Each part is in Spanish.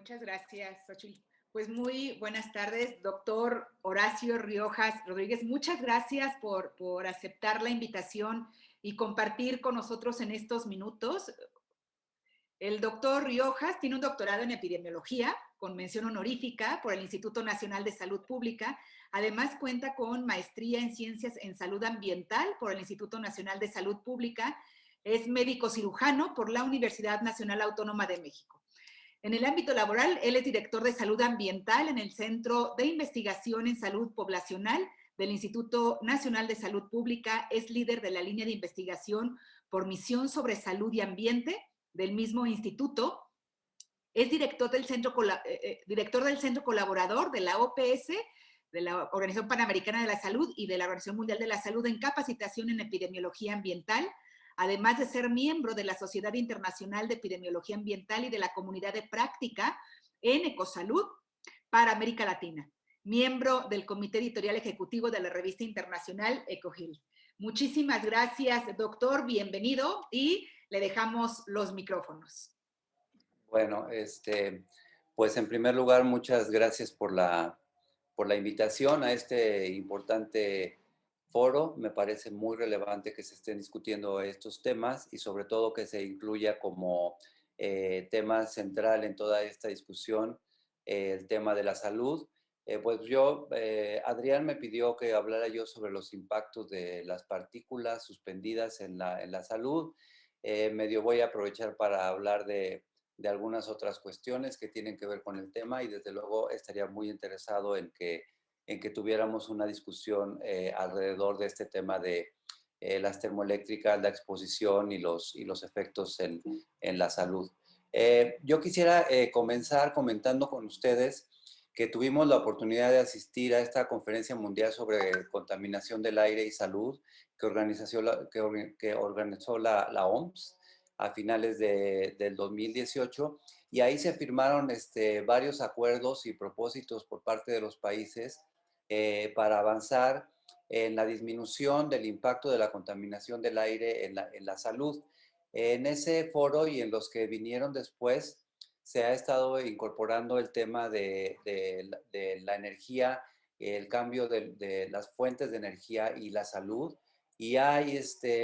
Muchas gracias, Xochitl. Pues muy buenas tardes, doctor Horacio Riojas Rodríguez. Muchas gracias por aceptar la invitación y compartir con nosotros en estos minutos. El doctor Riojas tiene un doctorado en epidemiología con mención honorífica por el Instituto Nacional de Salud Pública. Además cuenta con maestría en ciencias en salud ambiental por el Instituto Nacional de Salud Pública. Es médico cirujano por la Universidad Nacional Autónoma de México. En el ámbito laboral, él es director de salud ambiental en el Centro de Investigación en Salud Poblacional del Instituto Nacional de Salud Pública. Es líder de la línea de investigación por misión sobre salud y ambiente del mismo instituto. Es director del centro colaborador de la OPS, de la Organización Panamericana de la Salud y de la Organización Mundial de la Salud en capacitación en epidemiología ambiental, además de ser miembro de la Sociedad Internacional de Epidemiología Ambiental y de la Comunidad de Práctica en Ecosalud para América Latina, miembro del Comité Editorial Ejecutivo de la revista internacional EcoHealth. Muchísimas gracias, doctor, bienvenido y le dejamos los micrófonos. Bueno, pues en primer lugar, muchas gracias por la invitación a este importante foro. Me parece muy relevante que se estén discutiendo estos temas y sobre todo que se incluya como tema central en toda esta discusión el tema de la salud. Adrián me pidió que hablara yo sobre los impactos de las partículas suspendidas en la salud. Medio voy a aprovechar para hablar de algunas otras cuestiones que tienen que ver con el tema y desde luego estaría muy interesado en que tuviéramos una discusión alrededor de este tema de las termoeléctricas, la exposición y los efectos en la salud. Yo quisiera comenzar comentando con ustedes que tuvimos la oportunidad de asistir a esta conferencia mundial sobre contaminación del aire y salud que organizó la OMS a finales del 2018, y ahí se firmaron varios acuerdos y propósitos por parte de los países para avanzar en la disminución del impacto de la contaminación del aire en la salud. En ese foro y en los que vinieron después, se ha estado incorporando el tema de la energía, el cambio de las fuentes de energía y la salud, y hay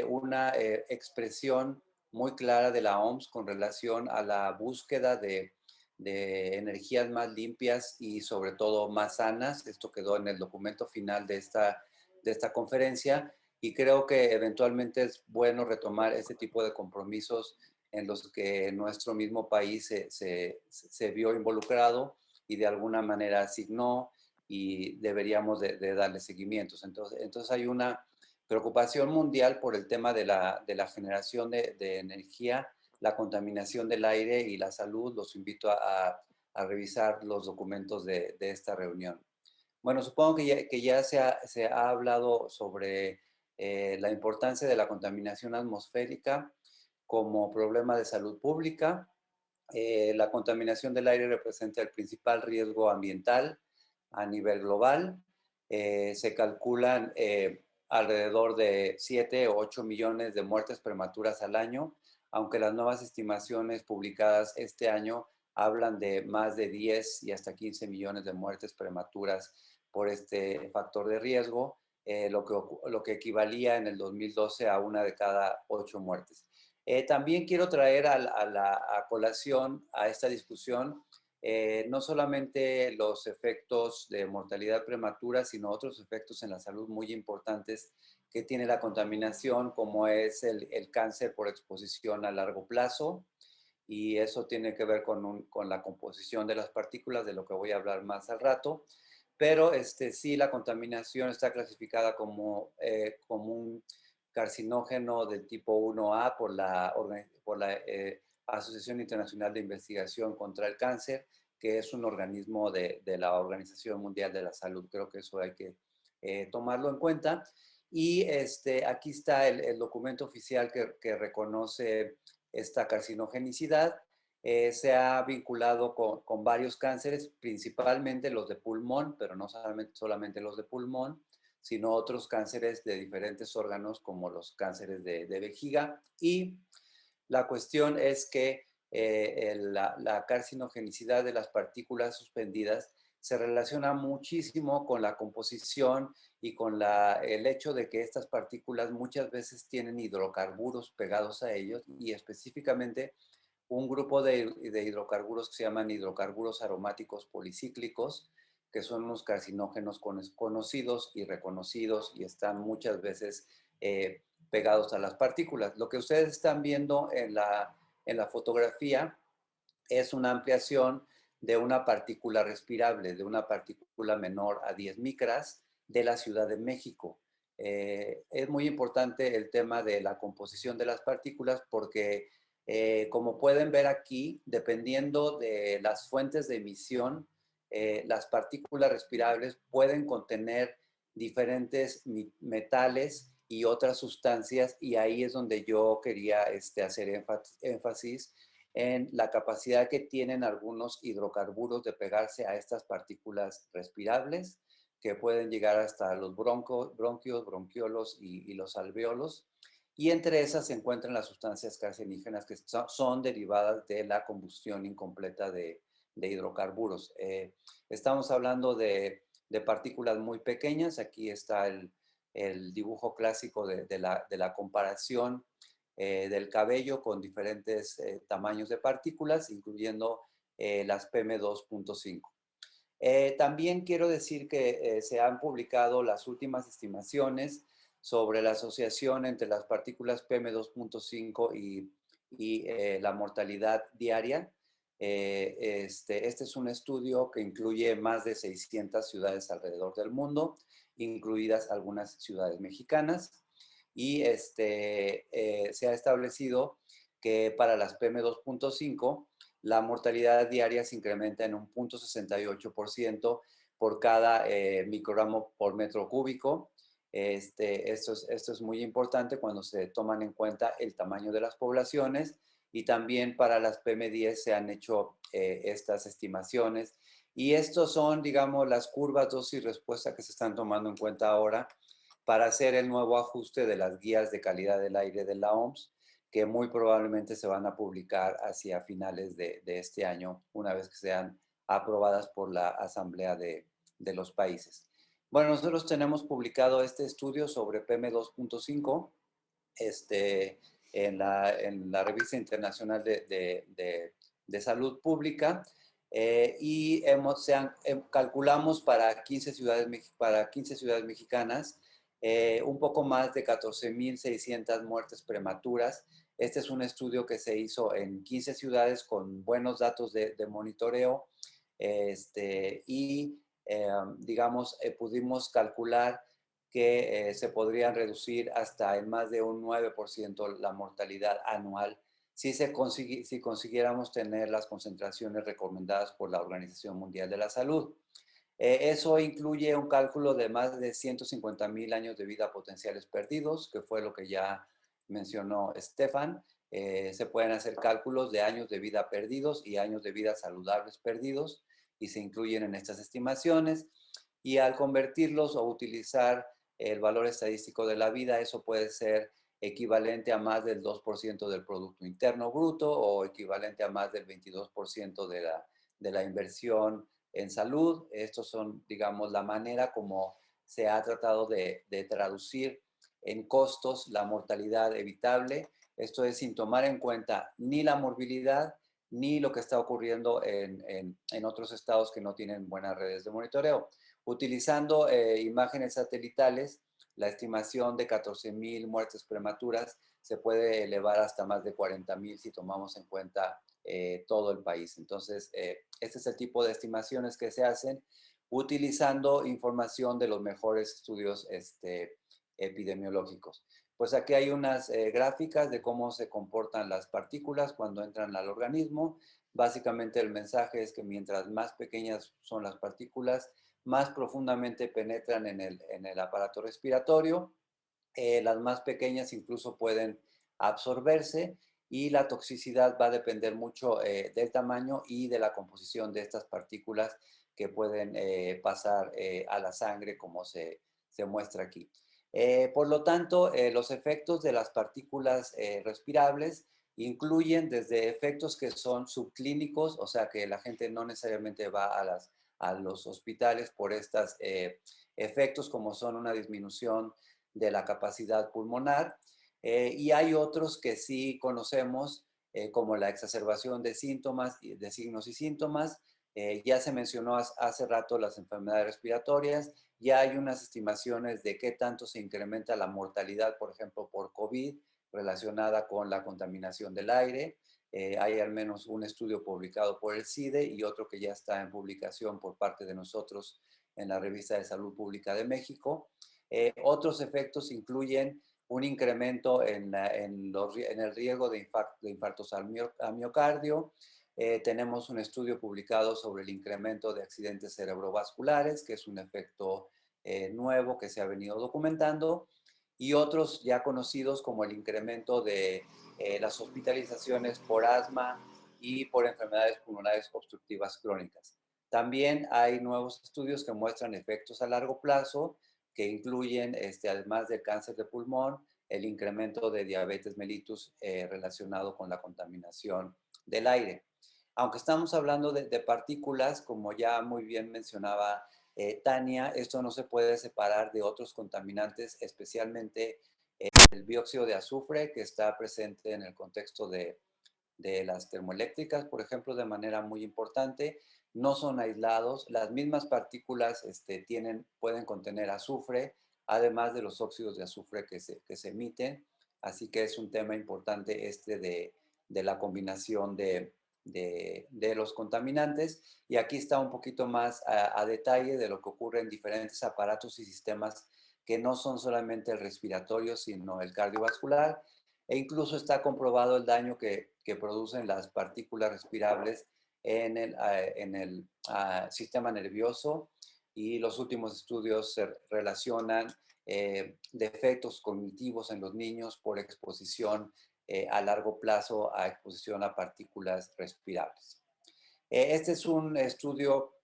una expresión muy clara de la OMS con relación a la búsqueda de energías más limpias y sobre todo más sanas. Esto quedó en el documento final de esta conferencia y creo que eventualmente es bueno retomar este tipo de compromisos en los que nuestro mismo país se vio involucrado y de alguna manera asignó y deberíamos de darle seguimientos. Entonces hay una preocupación mundial por el tema de la generación de energía, la contaminación del aire y la salud. Los invito a revisar los documentos de esta reunión. Bueno, supongo que ya se ha hablado sobre la importancia de la contaminación atmosférica como problema de salud pública. La contaminación del aire representa el principal riesgo ambiental a nivel global. Se calculan alrededor de 7 o 8 millones de muertes prematuras al año, aunque las nuevas estimaciones publicadas este año hablan de más de 10 y hasta 15 millones de muertes prematuras por este factor de riesgo, lo que equivalía en el 2012 a una de cada 8 muertes. También quiero traer a colación a esta discusión no solamente los efectos de mortalidad prematura, sino otros efectos en la salud muy importantes que tiene la contaminación, como es el cáncer por exposición a largo plazo, y eso tiene que ver con la composición de las partículas, de lo que voy a hablar más al rato. Pero sí, la contaminación está clasificada como un carcinógeno del tipo 1A por la Asociación Internacional de Investigación contra el Cáncer, que es un organismo de la Organización Mundial de la Salud. Creo que eso hay que tomarlo en cuenta. Y aquí está el documento oficial que reconoce esta carcinogenicidad. Se ha vinculado con varios cánceres, principalmente los de pulmón, pero no solamente los de pulmón, sino otros cánceres de diferentes órganos como los cánceres de vejiga. Y la cuestión es que la carcinogenicidad de las partículas suspendidas se relaciona muchísimo con la composición y con el hecho de que estas partículas muchas veces tienen hidrocarburos pegados a ellos, y específicamente un grupo de hidrocarburos que se llaman hidrocarburos aromáticos policíclicos, que son unos carcinógenos conocidos y reconocidos y están muchas veces pegados a las partículas. Lo que ustedes están viendo en la fotografía es una ampliación de una partícula respirable, de una partícula menor a 10 micras de la Ciudad de México. Es muy importante el tema de la composición de las partículas porque, como pueden ver aquí, dependiendo de las fuentes de emisión, las partículas respirables pueden contener diferentes metales y otras sustancias, y ahí es donde yo quería hacer énfasis en la capacidad que tienen algunos hidrocarburos de pegarse a estas partículas respirables, que pueden llegar hasta los bronquios, bronquiolos y los alveolos. Y entre esas se encuentran las sustancias carcinógenas que son derivadas de la combustión incompleta de hidrocarburos. Estamos hablando de partículas muy pequeñas. Aquí está el dibujo clásico de la comparación del cabello con diferentes tamaños de partículas, incluyendo las PM2.5. También quiero decir que se han publicado las últimas estimaciones sobre la asociación entre las partículas PM2.5 y la mortalidad diaria. Este es un estudio que incluye más de 600 ciudades alrededor del mundo, incluidas algunas ciudades mexicanas, y se ha establecido que para las PM2.5 la mortalidad diaria se incrementa en un 0.68% por cada microgramo por metro cúbico. Esto es muy importante cuando se toman en cuenta el tamaño de las poblaciones, y también para las PM10 se han hecho estas estimaciones, y estos son, digamos, las curvas dosis-respuesta que se están tomando en cuenta ahora para hacer el nuevo ajuste de las guías de calidad del aire de la OMS, que muy probablemente se van a publicar hacia finales de este año, una vez que sean aprobadas por la Asamblea de los Países. Bueno, nosotros tenemos publicado este estudio sobre PM2.5 en la Revista Internacional de Salud Pública, y calculamos para 15 ciudades mexicanas un poco más de 14,600 muertes prematuras. Este es un estudio que se hizo en 15 ciudades con buenos datos de monitoreo, y digamos, pudimos calcular que se podrían reducir hasta en más de un 9% la mortalidad anual si consiguiéramos tener las concentraciones recomendadas por la Organización Mundial de la Salud. Eso incluye un cálculo de más de 150,000 años de vida potenciales perdidos, que fue lo que ya mencionó Stefan. Se pueden hacer cálculos de años de vida perdidos y años de vida saludables perdidos, y se incluyen en estas estimaciones. Y al convertirlos o utilizar el valor estadístico de la vida, eso puede ser equivalente a más del 2% del Producto Interno Bruto, o equivalente a más del 22% de la inversión en salud. Estos son, digamos, la manera como se ha tratado de traducir en costos la mortalidad evitable. Esto es sin tomar en cuenta ni la morbilidad ni lo que está ocurriendo en otros estados que no tienen buenas redes de monitoreo. Utilizando imágenes satelitales, la estimación de 14,000 muertes prematuras se puede elevar hasta más de 40,000 si tomamos en cuenta todo el país. Entonces, este es el tipo de estimaciones que se hacen utilizando información de los mejores estudios epidemiológicos. Pues aquí hay unas gráficas de cómo se comportan las partículas cuando entran al organismo. Básicamente el mensaje es que mientras más pequeñas son las partículas, más profundamente penetran en el aparato respiratorio. Las más pequeñas incluso pueden absorberse, y la toxicidad va a depender mucho del tamaño y de la composición de estas partículas que pueden pasar a la sangre, como se muestra aquí. Por lo tanto, los efectos de las partículas respirables incluyen desde efectos que son subclínicos, o sea que la gente no necesariamente va a los hospitales por estos efectos, como son una disminución de la capacidad pulmonar, y hay otros que sí conocemos, como la exacerbación de síntomas, de signos y síntomas. Ya se mencionó hace rato las enfermedades respiratorias, ya hay unas estimaciones de qué tanto se incrementa la mortalidad, por ejemplo, por COVID, relacionada con la contaminación del aire. Hay al menos un estudio publicado por el CIDE y otro que ya está en publicación por parte de nosotros en la Revista de Salud Pública de México. Otros efectos incluyen un incremento en el riesgo de infartos al miocardio. Tenemos un estudio publicado sobre el incremento de accidentes cerebrovasculares, que es un efecto nuevo que se ha venido documentando, y otros ya conocidos como el incremento de las hospitalizaciones por asma y por enfermedades pulmonares obstructivas crónicas. También hay nuevos estudios que muestran efectos a largo plazo que incluyen, además del cáncer de pulmón, el incremento de diabetes mellitus relacionado con la contaminación del aire. Aunque estamos hablando de partículas, como ya muy bien mencionaba Tania, esto no se puede separar de otros contaminantes, especialmente el dióxido de azufre, que está presente en el contexto de las termoeléctricas, por ejemplo, de manera muy importante. No son aislados, las mismas partículas pueden contener azufre, además de los óxidos de azufre que se emiten, así que es un tema importante de la combinación de los contaminantes. Y aquí está un poquito más a detalle de lo que ocurre en diferentes aparatos y sistemas que no son solamente el respiratorio, sino el cardiovascular, e incluso está comprobado el daño que producen las partículas respirables en el sistema nervioso, y los últimos estudios se relacionan defectos cognitivos en los niños por exposición a largo plazo a exposición a partículas respirables. Este es un estudio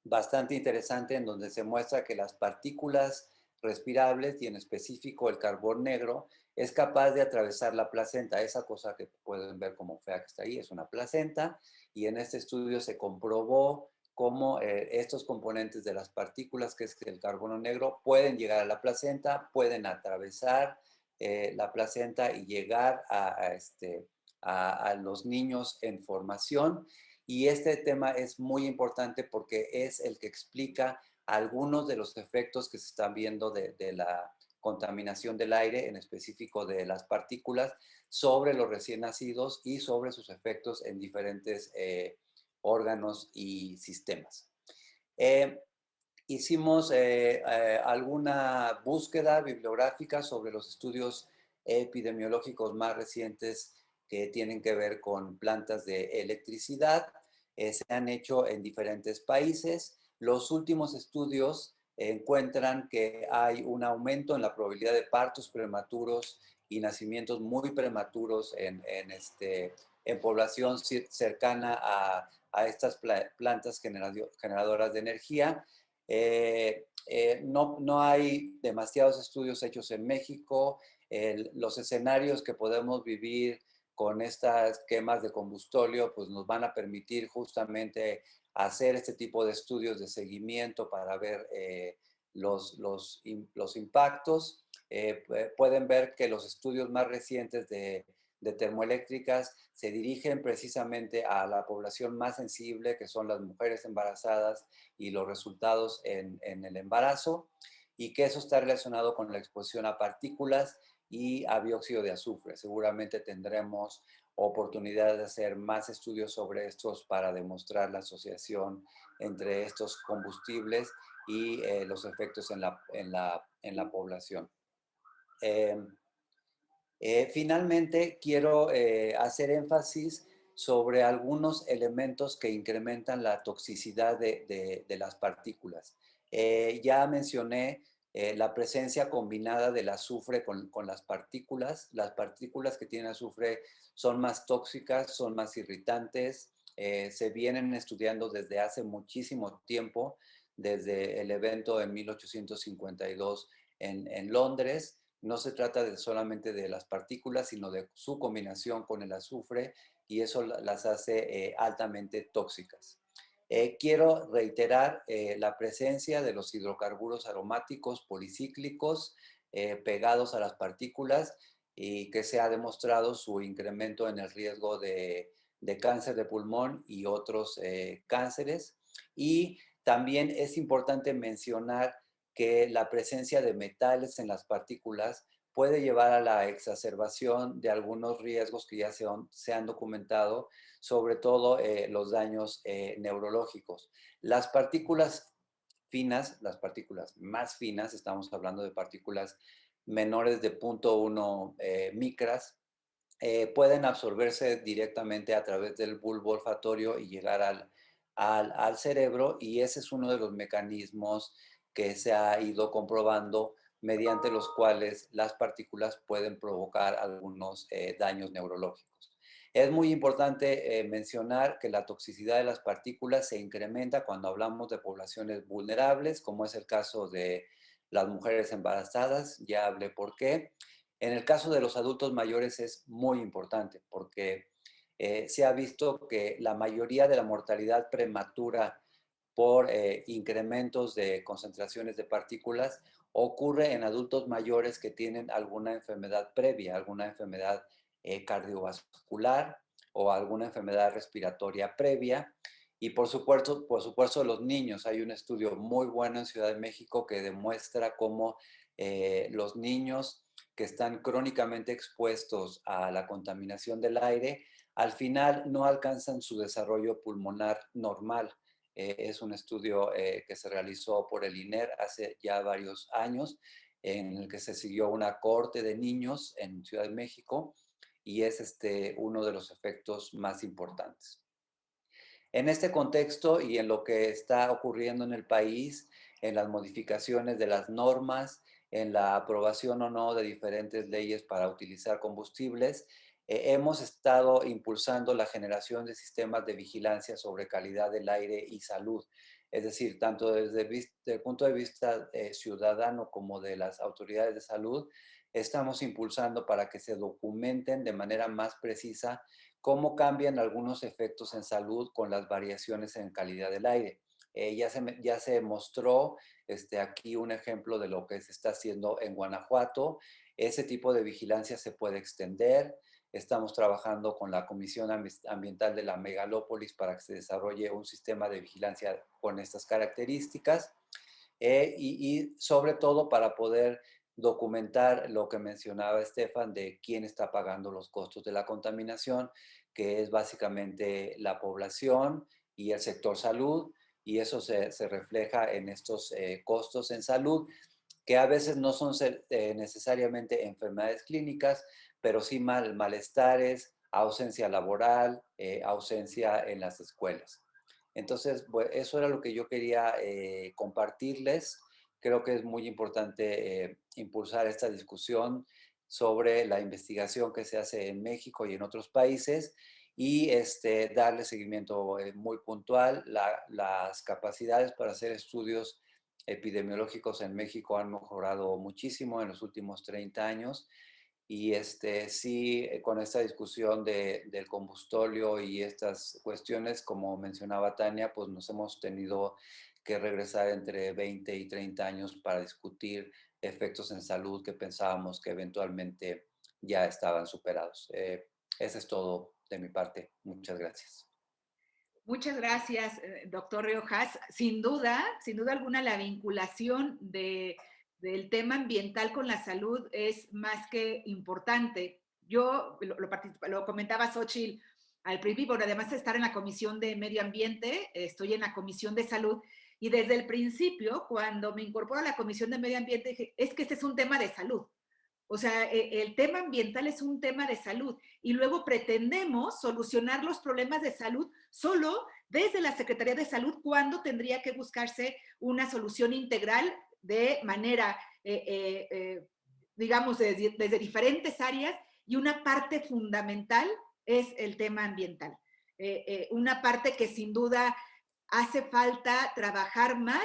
bastante interesante en donde se muestra que las partículas respirables y en específico el carbón negro es capaz de atravesar la placenta. Esa cosa que pueden ver como fea que está ahí es una placenta, y en este estudio se comprobó cómo estos componentes de las partículas, que es el carbono negro, pueden llegar a la placenta, pueden atravesar la placenta y llegar a los niños en formación. Y este tema es muy importante porque es el que explica algunos de los efectos que se están viendo de la contaminación del aire, en específico de las partículas, sobre los recién nacidos y sobre sus efectos en diferentes órganos y sistemas. Hicimos alguna búsqueda bibliográfica sobre los estudios epidemiológicos más recientes que tienen que ver con plantas de electricidad. Se han hecho en diferentes países. Los últimos estudios encuentran que hay un aumento en la probabilidad de partos prematuros y nacimientos muy prematuros en población cercana a estas plantas generadoras de energía. No hay demasiados estudios hechos en México. Los escenarios que podemos vivir con estas quemas de combustóleo pues nos van a permitir justamente hacer este tipo de estudios de seguimiento para ver los impactos. Pueden ver que los estudios más recientes de termoeléctricas se dirigen precisamente a la población más sensible, que son las mujeres embarazadas y los resultados en el embarazo, y que eso está relacionado con la exposición a partículas y a dióxido de azufre. Seguramente tendremos oportunidad de hacer más estudios sobre estos para demostrar la asociación entre estos combustibles y los efectos en la población. Finalmente, quiero hacer énfasis sobre algunos elementos que incrementan la toxicidad de las partículas. Ya mencioné la presencia combinada del azufre con las partículas. Las partículas que tienen azufre son más tóxicas, son más irritantes. Se vienen estudiando desde hace muchísimo tiempo, desde el evento en 1852 en Londres, No se trata solamente de las partículas, sino de su combinación con el azufre y eso las hace altamente tóxicas. Quiero reiterar la presencia de los hidrocarburos aromáticos policíclicos pegados a las partículas y que se ha demostrado su incremento en el riesgo de cáncer de pulmón y otros cánceres. Y también es importante mencionar que la presencia de metales en las partículas puede llevar a la exacerbación de algunos riesgos que ya se han documentado, sobre todo los daños neurológicos. Las partículas finas, las partículas más finas, estamos hablando de partículas menores de 0.1 micras, pueden absorberse directamente a través del bulbo olfatorio y llegar al cerebro, y ese es uno de los mecanismos que se ha ido comprobando mediante los cuales las partículas pueden provocar algunos daños neurológicos. Es muy importante mencionar que la toxicidad de las partículas se incrementa cuando hablamos de poblaciones vulnerables, como es el caso de las mujeres embarazadas, ya hablé por qué. En el caso de los adultos mayores es muy importante porque se ha visto que la mayoría de la mortalidad prematura por incrementos de concentraciones de partículas ocurre en adultos mayores que tienen alguna enfermedad previa, alguna enfermedad cardiovascular o alguna enfermedad respiratoria previa. Y por supuesto los niños. Hay un estudio muy bueno en Ciudad de México que demuestra cómo los niños que están crónicamente expuestos a la contaminación del aire, al final no alcanzan su desarrollo pulmonar normal. Es un estudio que se realizó por el INER hace ya varios años, en el que se siguió una cohorte de niños en Ciudad de México y es uno de los efectos más importantes. En este contexto y en lo que está ocurriendo en el país, en las modificaciones de las normas, en la aprobación o no de diferentes leyes para utilizar combustibles, hemos estado impulsando la generación de sistemas de vigilancia sobre calidad del aire y salud. Es decir, tanto desde el punto de vista ciudadano como de las autoridades de salud, estamos impulsando para que se documenten de manera más precisa cómo cambian algunos efectos en salud con las variaciones en calidad del aire. Ya se mostró aquí un ejemplo de lo que se está haciendo en Guanajuato. Ese tipo de vigilancia se puede extender. Estamos trabajando con la Comisión Ambiental de la Megalópolis para que se desarrolle un sistema de vigilancia con estas características y sobre todo para poder documentar lo que mencionaba Estefan de quién está pagando los costos de la contaminación, que es básicamente la población y el sector salud, y eso se refleja en estos costos en salud, que a veces no son necesariamente enfermedades clínicas, pero sí malestares, ausencia laboral, ausencia en las escuelas. Entonces, eso era lo que yo quería compartirles. Creo que es muy importante impulsar esta discusión sobre la investigación que se hace en México y en otros países y darle seguimiento muy puntual. Las capacidades para hacer estudios epidemiológicos en México han mejorado muchísimo en los últimos 30 años y sí, con esta discusión del combustóleo y estas cuestiones, como mencionaba Tania, pues nos hemos tenido que regresar entre 20 y 30 años para discutir efectos en salud que pensábamos que eventualmente ya estaban superados. Eso es todo de mi parte. Muchas gracias. Muchas gracias, doctor Riojas. Sin duda alguna, la vinculación del tema ambiental con la salud es más que importante. Yo lo comentaba Xochitl al principio, pero además de estar en la Comisión de Medio Ambiente, estoy en la Comisión de Salud, y desde el principio, cuando me incorporo a la Comisión de Medio Ambiente, dije, es que este es un tema de salud. O sea, el tema ambiental es un tema de salud y luego pretendemos solucionar los problemas de salud solo desde la Secretaría de Salud cuando tendría que buscarse una solución integral de manera, digamos, desde diferentes áreas, y una parte fundamental es el tema ambiental. Una parte que sin duda hace falta trabajar más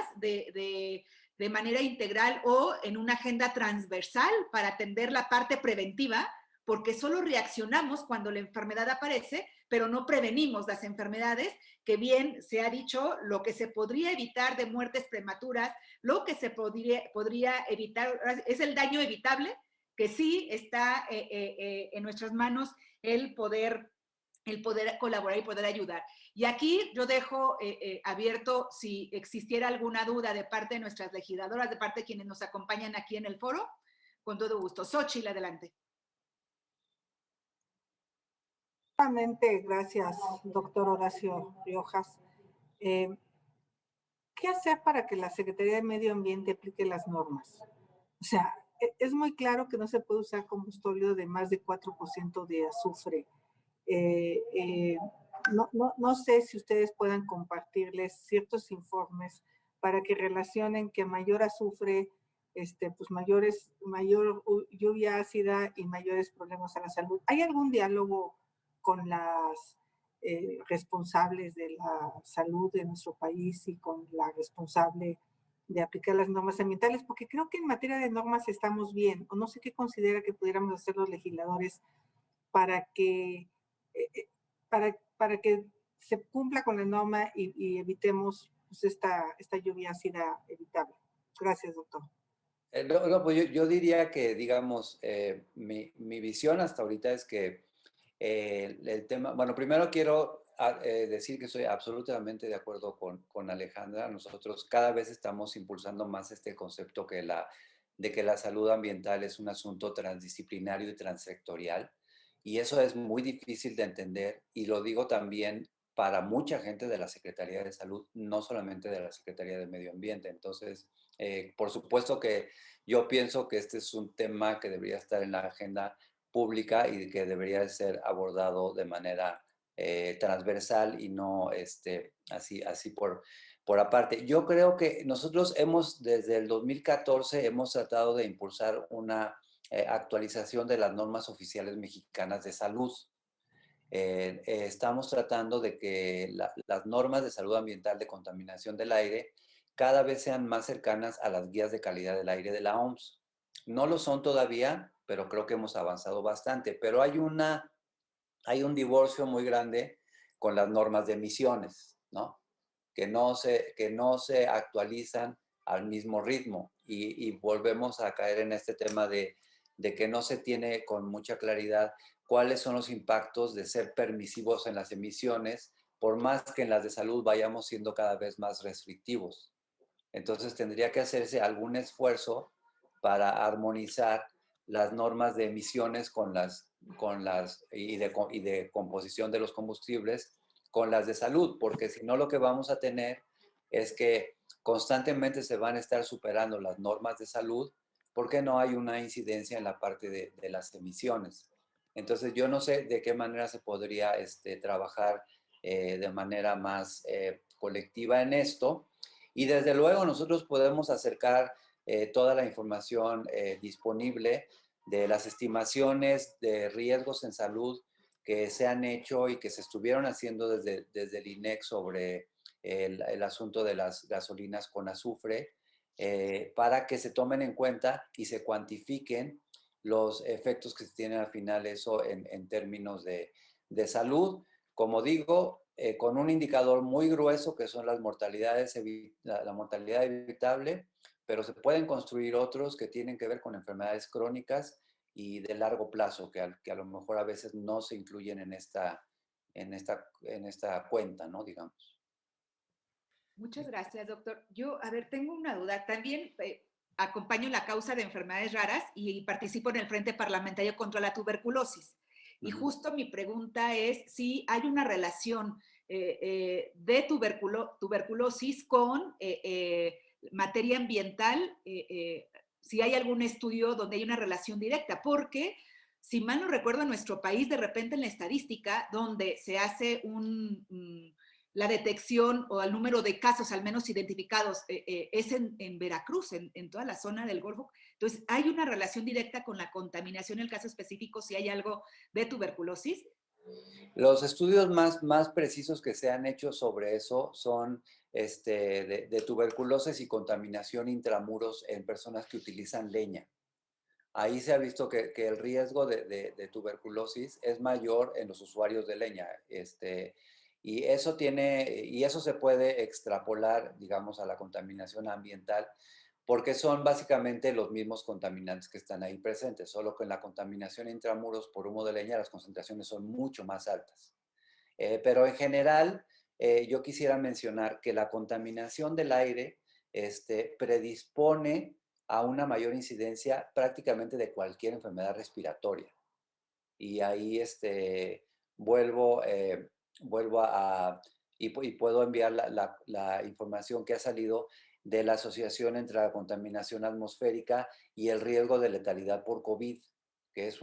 de manera integral o en una agenda transversal para atender la parte preventiva, porque solo reaccionamos cuando la enfermedad aparece, pero no prevenimos las enfermedades, que bien se ha dicho, lo que se podría evitar de muertes prematuras, lo que se podría evitar es el daño evitable, que sí está en nuestras manos el poder colaborar y poder ayudar. Y aquí yo dejo abierto si existiera alguna duda de parte de nuestras legisladoras, de parte de quienes nos acompañan aquí en el foro, con todo gusto. Xóchitl, adelante. Gracias, doctor Horacio Riojas. ¿Qué hacer para que la Secretaría de Medio Ambiente aplique las normas? O sea, es muy claro que no se puede usar combustible de más de 4% de azufre. No sé si ustedes puedan compartirles ciertos informes para que relacionen que mayor azufre, pues mayor lluvia ácida y mayores problemas a la salud. ¿Hay algún diálogo con las responsables de la salud de nuestro país y con la responsable de aplicar las normas ambientales? Porque creo que en materia de normas estamos bien, o no sé qué considera que pudiéramos hacer los legisladores para que, para que se cumpla con la norma y evitemos pues, esta lluvia ácida evitable. Gracias, doctor. Pues yo diría que, digamos, mi visión hasta ahorita es que el tema, bueno, primero quiero decir que estoy absolutamente de acuerdo con Alejandra. Nosotros cada vez estamos impulsando más este concepto de que la salud ambiental es un asunto transdisciplinario y transsectorial. Y eso es muy difícil de entender, y lo digo también para mucha gente de la Secretaría de Salud, no solamente de la Secretaría de Medio Ambiente. Entonces, por supuesto que yo pienso que este es un tema que debería estar en la agenda pública y que debería de ser abordado de manera transversal y no así por aparte. Yo creo que nosotros desde el 2014, hemos tratado de impulsar una actualización de las normas oficiales mexicanas de salud. Estamos tratando de que las normas de salud ambiental de contaminación del aire cada vez sean más cercanas a las guías de calidad del aire de la OMS. No lo son todavía, pero creo que hemos avanzado bastante. Pero hay un divorcio muy grande con las normas de emisiones, ¿no? Que no se actualizan al mismo ritmo y volvemos a caer en este tema de que no se tiene con mucha claridad cuáles son los impactos de ser permisivos en las emisiones, por más que en las de salud vayamos siendo cada vez más restrictivos. Entonces tendría que hacerse algún esfuerzo para armonizar las normas de emisiones y de composición de los combustibles con las de salud, porque si no lo que vamos a tener es que constantemente se van a estar superando las normas de salud porque no hay una incidencia en la parte de las emisiones. Entonces yo no sé de qué manera se podría trabajar de manera más colectiva en esto. Y desde luego nosotros podemos acercar toda la información disponible de las estimaciones de riesgos en salud que se han hecho y que se estuvieron haciendo desde el INEC sobre el asunto de las gasolinas con azufre, para que se tomen en cuenta y se cuantifiquen los efectos que se tienen al final eso en términos de salud. Como digo, con un indicador muy grueso que son las mortalidades, la mortalidad evitable, pero se pueden construir otros que tienen que ver con enfermedades crónicas y de largo plazo, que a lo mejor a veces no se incluyen en esta cuenta, ¿no? Digamos. Muchas gracias, doctor. Yo, a ver, tengo una duda. También acompaño la causa de enfermedades raras y participo en el Frente Parlamentario contra la Tuberculosis. Y justo mi pregunta es si hay una relación de tuberculosis con materia ambiental, si hay algún estudio donde hay una relación directa, porque si mal no recuerdo, en nuestro país, de repente en la estadística, donde se hace la detección o el número de casos al menos identificados es en Veracruz, en toda la zona del Golfo. Entonces, ¿hay una relación directa con la contaminación en el caso específico si hay algo de tuberculosis? Los estudios más precisos que se han hecho sobre eso son de tuberculosis y contaminación intramuros en personas que utilizan leña. Ahí se ha visto que el riesgo de tuberculosis es mayor en los usuarios de leña. Y eso se puede extrapolar, digamos, a la contaminación ambiental, porque son básicamente los mismos contaminantes que están ahí presentes, solo que en la contaminación intramuros por humo de leña las concentraciones son mucho más altas. Pero en general, yo quisiera mencionar que la contaminación del aire predispone a una mayor incidencia prácticamente de cualquier enfermedad respiratoria. Y ahí vuelvo, vuelvo y puedo enviar la información que ha salido de la asociación entre la contaminación atmosférica y el riesgo de letalidad por COVID, que es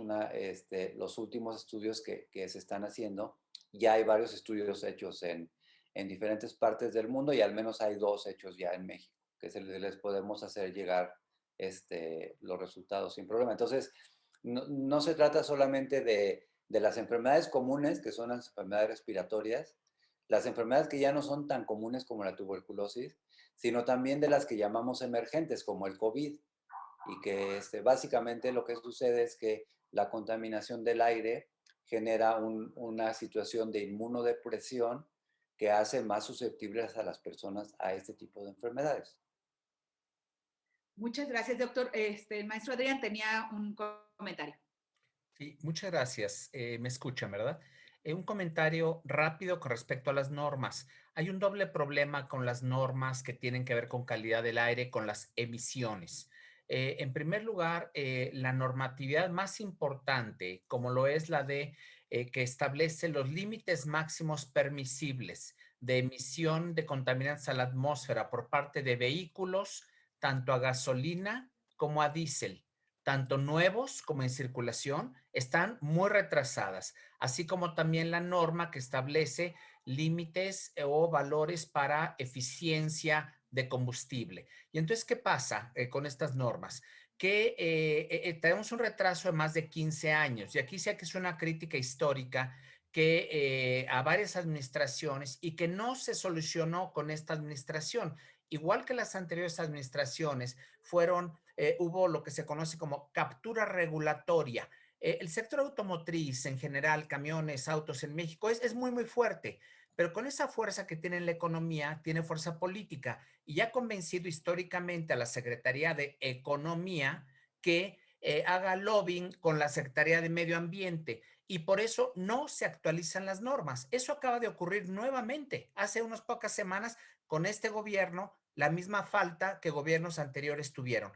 los últimos estudios que se están haciendo. Ya hay varios estudios hechos en diferentes partes del mundo y al menos hay 2 hechos ya en México, que les podemos hacer llegar los resultados sin problema. Entonces, no se trata solamente de las enfermedades comunes, que son las enfermedades respiratorias, las enfermedades que ya no son tan comunes como la tuberculosis, sino también de las que llamamos emergentes, como el COVID, y que básicamente lo que sucede es que la contaminación del aire genera una situación de inmunodepresión que hace más susceptibles a las personas a este tipo de enfermedades. Muchas gracias, doctor. El maestro Adrián tenía un comentario. Sí, muchas gracias. Me escuchan, ¿verdad? Un comentario rápido con respecto a las normas. Hay un doble problema con las normas que tienen que ver con calidad del aire, con las emisiones. En primer lugar, la normatividad más importante, como lo es la de que establece los límites máximos permisibles de emisión de contaminantes a la atmósfera por parte de vehículos, tanto a gasolina como a diésel, tanto nuevos como en circulación, están muy retrasadas, así como también la norma que establece límites o valores para eficiencia de combustible. Y entonces, ¿qué pasa con estas normas? Que tenemos un retraso de más de 15 años, y aquí sí que es una crítica histórica que a varias administraciones y que no se solucionó con esta administración. Igual que las anteriores administraciones hubo lo que se conoce como captura regulatoria. El sector automotriz en general, camiones, autos en México es muy, muy fuerte, pero con esa fuerza que tiene en la economía, tiene fuerza política y ha convencido históricamente a la Secretaría de Economía que haga lobbying con la Secretaría de Medio Ambiente y por eso no se actualizan las normas. Eso acaba de ocurrir nuevamente hace unas pocas semanas con este gobierno, la misma falta que gobiernos anteriores tuvieron.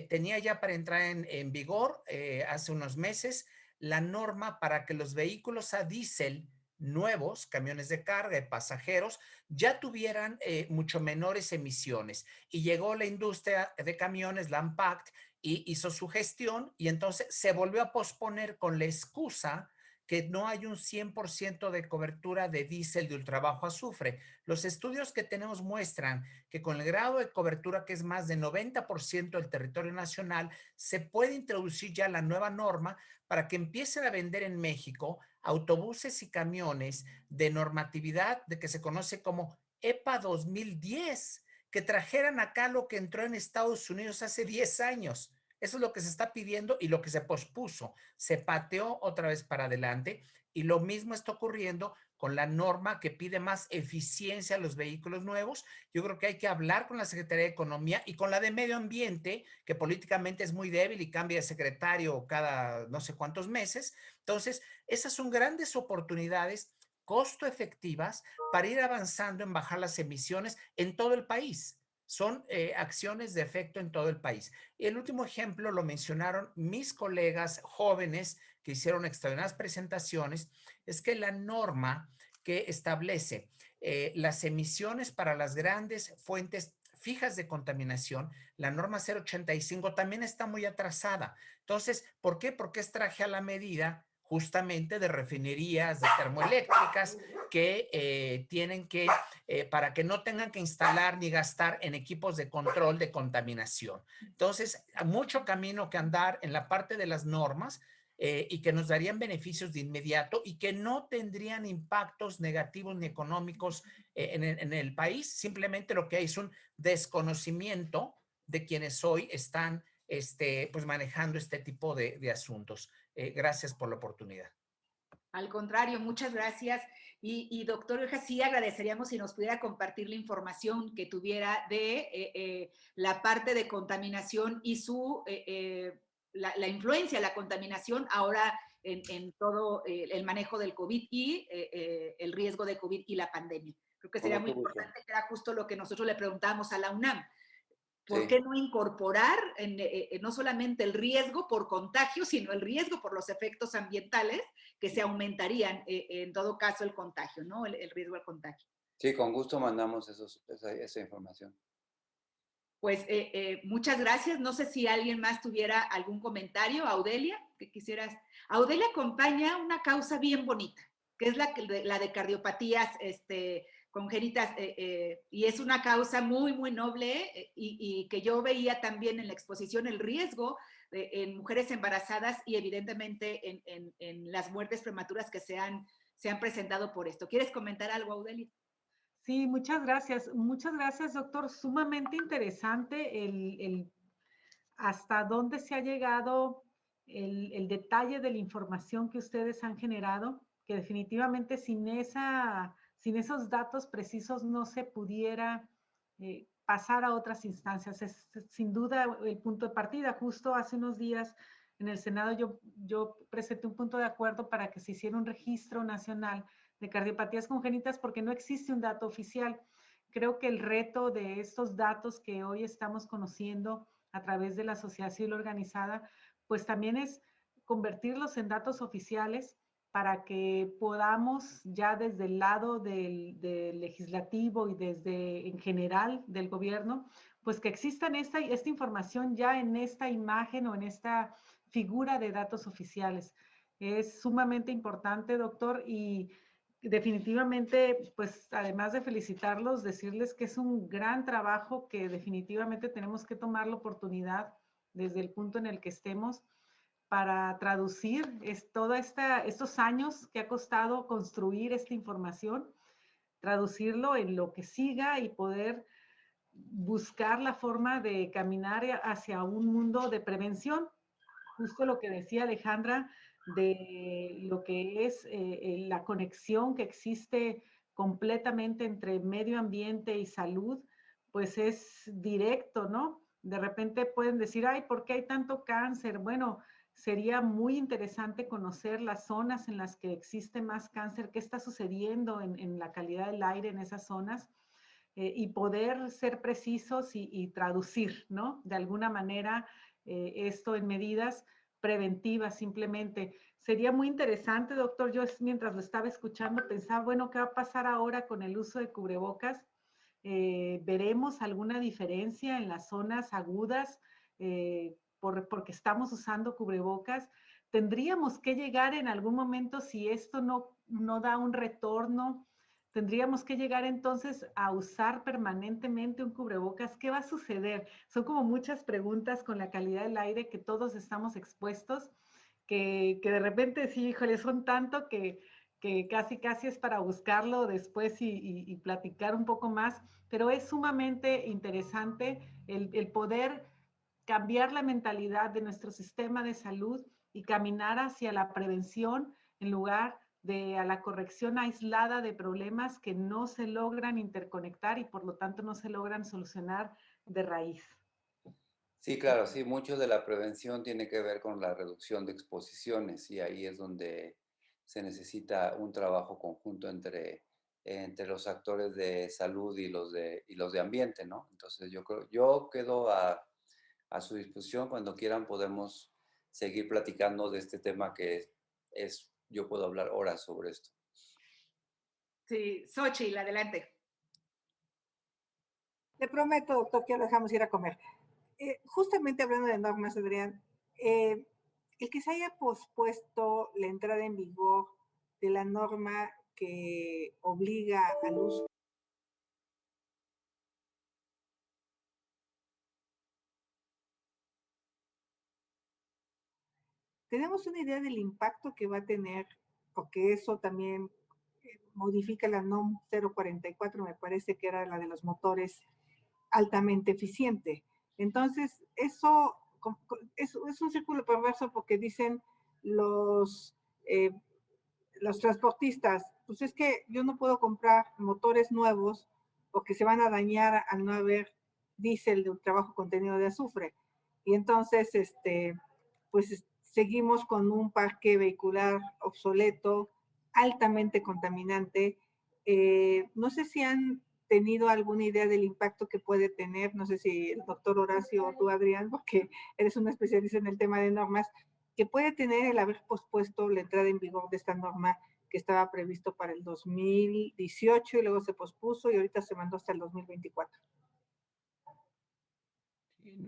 Tenía ya para entrar en vigor hace unos meses la norma para que los vehículos a diésel nuevos, camiones de carga de pasajeros, ya tuvieran mucho menores emisiones. Y llegó la industria de camiones, la ANPACT, y hizo su gestión y entonces se volvió a posponer con la excusa que no hay un 100% de cobertura de diésel de ultrabajo azufre. Los estudios que tenemos muestran que con el grado de cobertura que es más de 90% del territorio nacional, se puede introducir ya la nueva norma para que empiecen a vender en México autobuses y camiones de normatividad de que se conoce como EPA 2010, que trajeran acá lo que entró en Estados Unidos hace 10 años. Eso es lo que se está pidiendo y lo que se pospuso. Se pateó otra vez para adelante y lo mismo está ocurriendo con la norma que pide más eficiencia a los vehículos nuevos. Yo creo que hay que hablar con la Secretaría de Economía y con la de Medio Ambiente, que políticamente es muy débil y cambia de secretario cada no sé cuántos meses. Entonces, esas son grandes oportunidades costo efectivas para ir avanzando en bajar las emisiones en todo el país. Son acciones de efecto en todo el país. Y el último ejemplo lo mencionaron mis colegas jóvenes que hicieron extraordinarias presentaciones, es que la norma que establece las emisiones para las grandes fuentes fijas de contaminación, la norma 085 también está muy atrasada. Entonces, ¿por qué? Porque es traje a la medida justamente de refinerías, de termoeléctricas que tienen que, para que no tengan que instalar ni gastar en equipos de control de contaminación. Entonces, mucho camino que andar en la parte de las normas y que nos darían beneficios de inmediato y que no tendrían impactos negativos ni económicos en el país. Simplemente lo que hay es un desconocimiento de quienes hoy están pues manejando este tipo de asuntos. Gracias por la oportunidad. Al contrario, muchas gracias. Doctor Riojas, sí agradeceríamos si nos pudiera compartir la información que tuviera de la parte de contaminación y la influencia, la contaminación ahora en todo el manejo del COVID y el riesgo de COVID y la pandemia. Creo que sería muy importante, que era justo lo que nosotros le preguntábamos a la UNAM. ¿Por qué no incorporar no solamente el riesgo por contagio, sino el riesgo por los efectos ambientales que se aumentarían en todo caso el contagio, ¿no? El riesgo al contagio. Sí, con gusto mandamos esa información. Pues muchas gracias. No sé si alguien más tuviera algún comentario. Audelia, que quisieras. Audelia acompaña una causa bien bonita, que es la de cardiopatías congénitas, y es una causa muy, muy noble y que yo veía también en la exposición el riesgo en mujeres embarazadas y evidentemente en las muertes prematuras que se han presentado por esto. ¿Quieres comentar algo, Audelia? Sí, muchas gracias. Muchas gracias, doctor. Sumamente interesante el hasta dónde se ha llegado, el detalle de la información que ustedes han generado, que definitivamente sin esos datos precisos no se pudiera pasar a otras instancias. Es sin duda el punto de partida. Justo hace unos días en el Senado yo presenté un punto de acuerdo para que se hiciera un registro nacional de cardiopatías congénitas porque no existe un dato oficial. Creo que el reto de estos datos que hoy estamos conociendo a través de la sociedad civil organizada, pues también es convertirlos en datos oficiales para que podamos ya desde el lado del legislativo y desde en general del gobierno, pues que existan esta información ya en esta imagen o en esta figura de datos oficiales. Es sumamente importante, doctor, y definitivamente, pues además de felicitarlos, decirles que es un gran trabajo que definitivamente tenemos que tomar la oportunidad desde el punto en el que estemos para traducir estos años que ha costado construir esta información, traducirlo en lo que siga y poder buscar la forma de caminar hacia un mundo de prevención. Justo lo que decía Alejandra, de lo que es la conexión que existe completamente entre medio ambiente y salud, pues es directo, ¿no? De repente pueden decir, ay, ¿por qué hay tanto cáncer? Bueno, sería muy interesante conocer las zonas en las que existe más cáncer, qué está sucediendo en la calidad del aire en esas zonas, y poder ser precisos y traducir, ¿no? De alguna manera esto en medidas preventivas simplemente. Sería muy interesante, doctor, yo mientras lo estaba escuchando pensaba, bueno, ¿qué va a pasar ahora con el uso de cubrebocas? ¿Veremos alguna diferencia en las zonas agudas porque estamos usando cubrebocas? ¿Tendríamos que llegar en algún momento, si esto no da un retorno, tendríamos que llegar entonces a usar permanentemente un cubrebocas? ¿Qué va a suceder? Son como muchas preguntas con la calidad del aire que todos estamos expuestos, que de repente sí, híjole, son tanto que casi es para buscarlo después y platicar un poco más, pero es sumamente interesante el poder cambiar la mentalidad de nuestro sistema de salud y caminar hacia la prevención en lugar de a la corrección aislada de problemas que no se logran interconectar y por lo tanto no se logran solucionar de raíz. Sí, claro, sí, mucho de la prevención tiene que ver con la reducción de exposiciones y ahí es donde se necesita un trabajo conjunto entre los actores de salud y los de ambiente, ¿no? Entonces yo quedo a su disposición. Cuando quieran podemos seguir platicando de este tema yo puedo hablar horas sobre esto. Sí, Xochitl, adelante. Le prometo, doctor, que lo dejamos ir a comer. Justamente hablando de normas, Adrián, el que se haya pospuesto la entrada en vigor de la norma que obliga al uso ¿tenemos una idea del impacto que va a tener, o que eso también modifica la NOM 044, me parece que era la de los motores altamente eficiente? Entonces, eso es un círculo perverso, porque dicen los, eh, los transportistas, pues es que yo no puedo comprar motores nuevos porque se van a dañar al no haber diésel de un trabajo contenido de azufre. Y entonces, pues seguimos con un parque vehicular obsoleto, altamente contaminante. No sé si han tenido alguna idea del impacto que puede tener, no sé si el doctor Horacio o tú, Adrián, porque eres un especialista en el tema de normas, que puede tener el haber pospuesto la entrada en vigor de esta norma, que estaba previsto para el 2018 y luego se pospuso y ahorita se mandó hasta el 2024.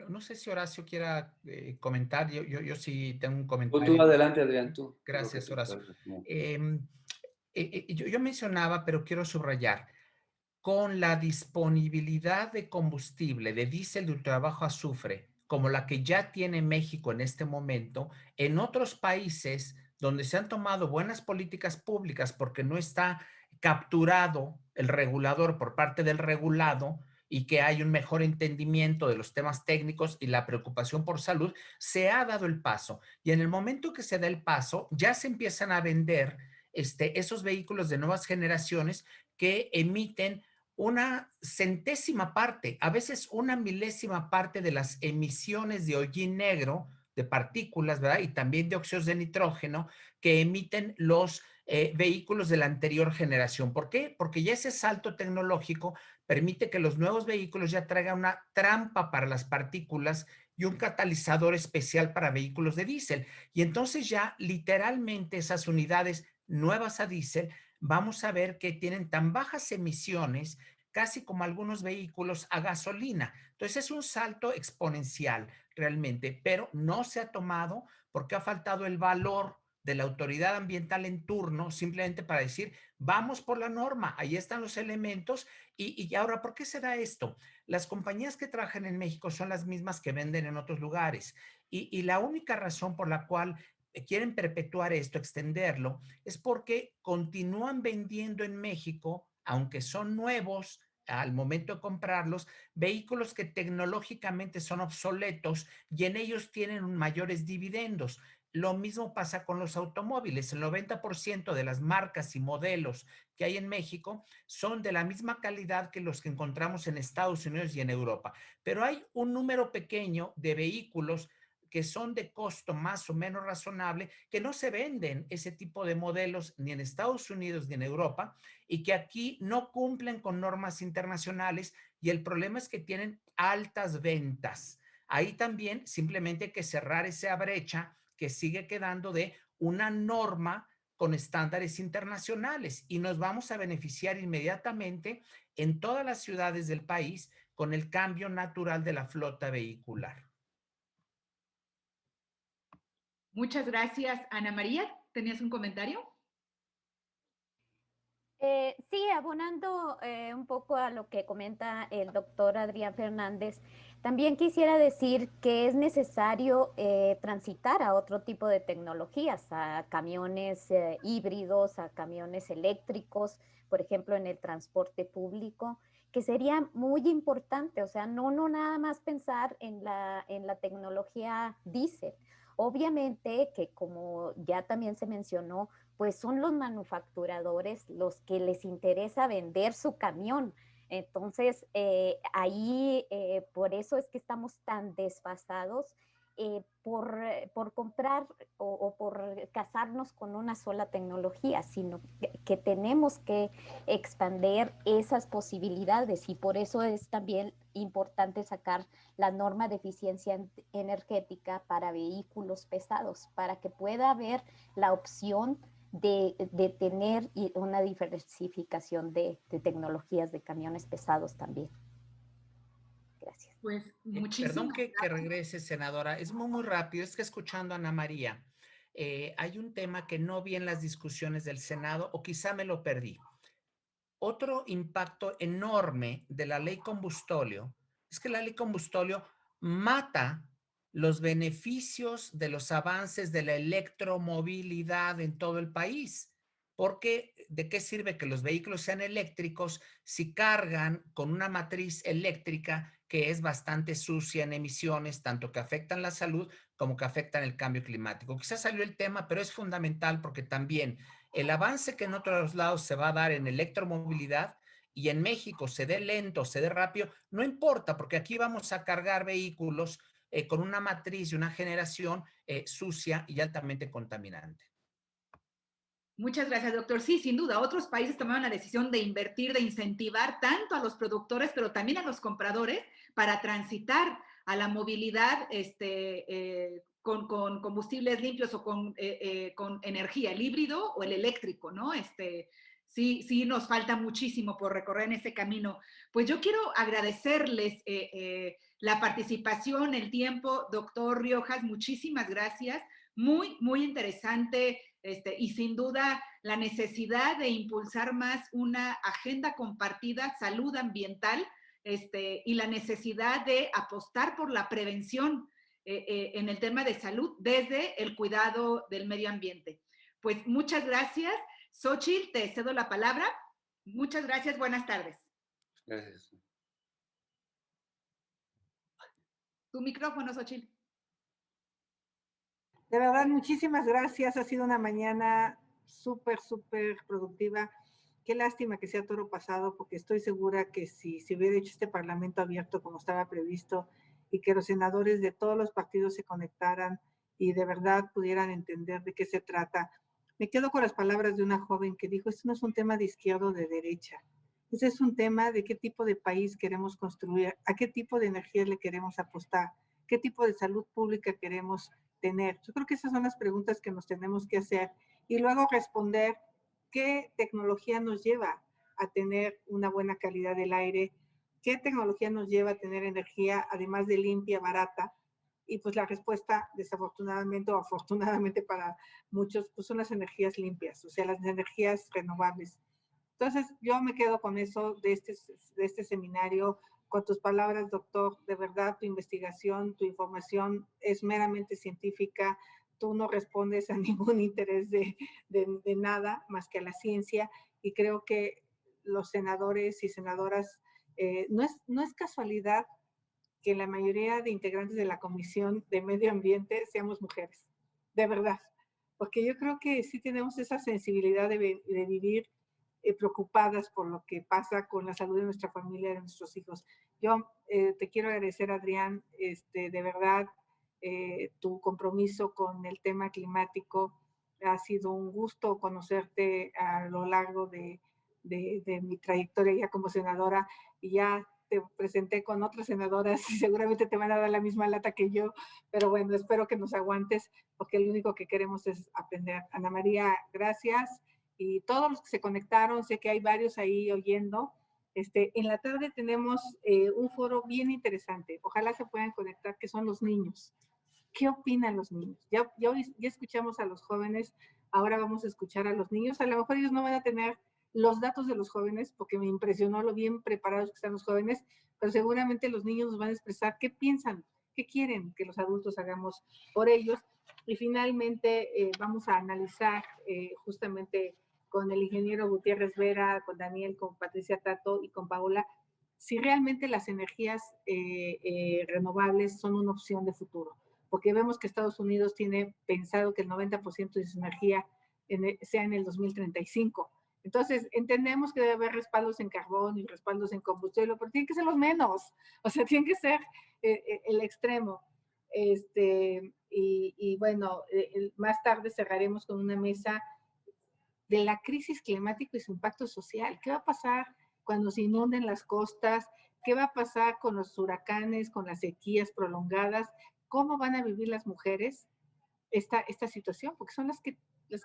No sé si Horacio quiera comentar, yo sí tengo un Tú comentario. adelante, Adrián, tú. Gracias, Horacio. Yo mencionaba, pero quiero subrayar, con la disponibilidad de combustible, de diésel de ultrabajo azufre, como la que ya tiene México en este momento, en otros países donde se han tomado buenas políticas públicas porque no está capturado el regulador por parte del regulado y que hay un mejor entendimiento de los temas técnicos y la preocupación por salud, se ha dado el paso. Y en el momento que se da el paso, ya se empiezan a vender esos vehículos de nuevas generaciones que emiten una centésima parte, a veces una milésima parte de las emisiones de hollín negro, de partículas, ¿verdad? Y también de óxidos de nitrógeno que emiten los vehículos de la anterior generación. ¿Por qué? Porque ya ese salto tecnológico permite que los nuevos vehículos ya traigan una trampa para las partículas y un catalizador especial para vehículos de diésel. Y entonces ya literalmente esas unidades nuevas a diésel, vamos a ver que tienen tan bajas emisiones, casi como algunos vehículos a gasolina. Entonces es un salto exponencial realmente, pero no se ha tomado porque ha faltado el valor de la autoridad ambiental en turno, simplemente para decir, vamos por la norma, ahí están los elementos. Y ahora, ¿por qué se da esto? Las compañías que trabajan en México son las mismas que venden en otros lugares. Y la única razón por la cual quieren perpetuar esto, extenderlo, es porque continúan vendiendo en México, aunque son nuevos al momento de comprarlos, vehículos que tecnológicamente son obsoletos y en ellos tienen mayores dividendos. Lo mismo pasa con los automóviles. El 90% de las marcas y modelos que hay en México son de la misma calidad que los que encontramos en Estados Unidos y en Europa. Pero hay un número pequeño de vehículos que son de costo más o menos razonable, que no se venden ese tipo de modelos ni en Estados Unidos ni en Europa y que aquí no cumplen con normas internacionales y el problema es que tienen altas ventas. Ahí también simplemente hay que cerrar esa brecha que sigue quedando de una norma con estándares internacionales y nos vamos a beneficiar inmediatamente en todas las ciudades del país con el cambio natural de la flota vehicular. Muchas gracias. Ana María, ¿tenías un comentario? Sí, abonando un poco a lo que comenta el doctor Adrián Fernández, también quisiera decir que es necesario transitar a otro tipo de tecnologías, a camiones híbridos, a camiones eléctricos, por ejemplo, en el transporte público, que sería muy importante, o sea, no nada más pensar en la tecnología diésel. Obviamente que como ya también se mencionó, pues son los manufacturadores los que les interesa vender su camión. Entonces, ahí por eso es que estamos tan desfasados por comprar o por casarnos con una sola tecnología, sino que tenemos que expandir esas posibilidades y por eso es también importante sacar la norma de eficiencia energética para vehículos pesados, para que pueda haber la opción de tener una diversificación de tecnologías de camiones pesados también. Gracias. Pues Perdón muchísimas que regrese, senadora. Es muy rápido. Es que escuchando a Ana María, hay un tema que no vi en las discusiones del Senado o quizá me lo perdí. Otro impacto enorme de la ley combustóleo es que la ley combustóleo mata los beneficios de los avances de la electromovilidad en todo el país. Porque, ¿de qué sirve que los vehículos sean eléctricos si cargan con una matriz eléctrica que es bastante sucia en emisiones, tanto que afectan la salud como que afectan el cambio climático? Quizás salió el tema, pero es fundamental porque también el avance que en otros lados se va a dar en electromovilidad y en México se dé lento, se dé rápido, no importa, porque aquí vamos a cargar vehículos con una matriz y una generación sucia y altamente contaminante. Muchas gracias, doctor. Sí, sin duda, otros países tomaron la decisión de invertir, de incentivar tanto a los productores, pero también a los compradores para transitar a la movilidad con combustibles limpios o con energía, el híbrido o el eléctrico, ¿no? Sí, nos falta muchísimo por recorrer en ese camino. Pues yo quiero agradecerles la participación, el tiempo, doctor Riojas, muchísimas gracias. Muy, muy interesante y sin duda la necesidad de impulsar más una agenda compartida, salud ambiental, y la necesidad de apostar por la prevención en el tema de salud desde el cuidado del medio ambiente. Pues muchas gracias. Xochitl, te cedo la palabra. Muchas gracias, buenas tardes. Gracias. Tu micrófono, Xochitl. De verdad, muchísimas gracias. Ha sido una mañana súper, súper productiva. Qué lástima que sea toro pasado, porque estoy segura que si se hubiera hecho este parlamento abierto como estaba previsto y que los senadores de todos los partidos se conectaran y de verdad pudieran entender de qué se trata. Me quedo con las palabras de una joven que dijo, esto no es un tema de izquierda o de derecha. Este es un tema de qué tipo de país queremos construir, a qué tipo de energía le queremos apostar, qué tipo de salud pública queremos tener. Yo creo que esas son las preguntas que nos tenemos que hacer y luego responder qué tecnología nos lleva a tener una buena calidad del aire, qué tecnología nos lleva a tener energía, además de limpia, barata. Y pues la respuesta, desafortunadamente o afortunadamente para muchos, pues son las energías limpias, o sea, las energías renovables. Entonces, yo me quedo con eso de este seminario, con tus palabras, doctor. De verdad, tu investigación, tu información es meramente científica. Tú no respondes a ningún interés de nada más que a la ciencia. Y creo que los senadores y senadoras, no es casualidad que la mayoría de integrantes de la Comisión de Medio Ambiente seamos mujeres. De verdad. Porque yo creo que sí tenemos esa sensibilidad de vivir preocupadas por lo que pasa con la salud de nuestra familia, de nuestros hijos. Yo te quiero agradecer, Adrián, de verdad, tu compromiso con el tema climático. Ha sido un gusto conocerte a lo largo de mi trayectoria ya como senadora y ya te presenté con otras senadoras y seguramente te van a dar la misma lata que yo, pero bueno, espero que nos aguantes porque lo único que queremos es aprender. Ana María, gracias. Y todos los que se conectaron, sé que hay varios ahí oyendo. En la tarde tenemos un foro bien interesante. Ojalá se puedan conectar, que son los niños. ¿Qué opinan los niños? Ya escuchamos a los jóvenes, ahora vamos a escuchar a los niños. A lo mejor ellos no van a tener los datos de los jóvenes, porque me impresionó lo bien preparados que están los jóvenes, pero seguramente los niños nos van a expresar qué piensan, qué quieren que los adultos hagamos por ellos. Y finalmente vamos a analizar justamente con el ingeniero Gutiérrez Vera, con Daniel, con Patricia Tato y con Paola, si realmente las energías renovables son una opción de futuro. Porque vemos que Estados Unidos tiene pensado que el 90% de su energía sea en el 2035. Entonces, entendemos que debe haber respaldos en carbón y respaldos en combustible, pero tienen que ser los menos, o sea, tienen que ser el extremo. Y bueno, más tarde cerraremos con una mesa de la crisis climática y su impacto social. ¿Qué va a pasar cuando se inunden las costas? ¿Qué va a pasar con los huracanes, con las sequías prolongadas? ¿Cómo van a vivir las mujeres esta situación? Porque son las que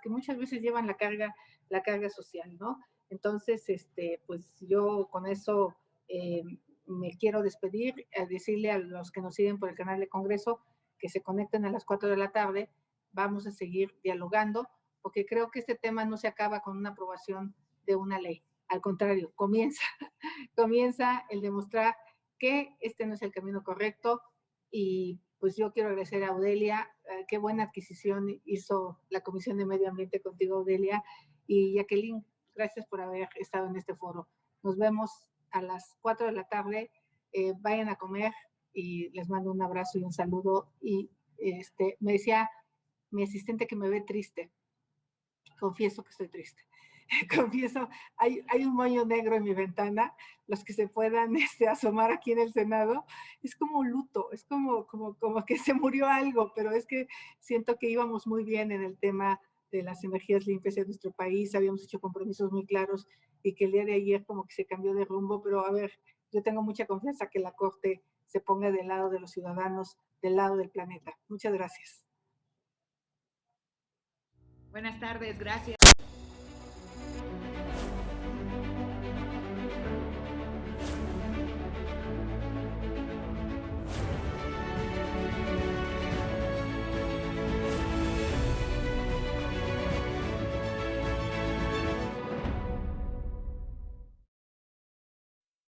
muchas veces llevan la carga social, ¿no? Entonces, pues yo con eso me quiero despedir, a decirle a los que nos siguen por el canal de Congreso que se conecten a las 4 de la tarde. Vamos a seguir dialogando, porque creo que este tema no se acaba con una aprobación de una ley. Al contrario, comienza el demostrar que este no es el camino correcto y pues pues yo quiero agradecer a Odelia, qué buena adquisición hizo la Comisión de Medio Ambiente contigo, Odelia, y Jacqueline, gracias por haber estado en este foro. Nos vemos a las 4 de la tarde, vayan a comer y les mando un abrazo y un saludo. Y me decía mi asistente que me ve triste. Confieso que estoy triste. Confieso, hay un moño negro en mi ventana, los que se puedan asomar aquí en el Senado, es como un luto, es como que se murió algo, pero es que siento que íbamos muy bien en el tema de las energías limpias en nuestro país, habíamos hecho compromisos muy claros y que el día de ayer como que se cambió de rumbo, pero a ver, yo tengo mucha confianza que la Corte se ponga del lado de los ciudadanos, del lado del planeta. Muchas gracias. Buenas tardes, gracias.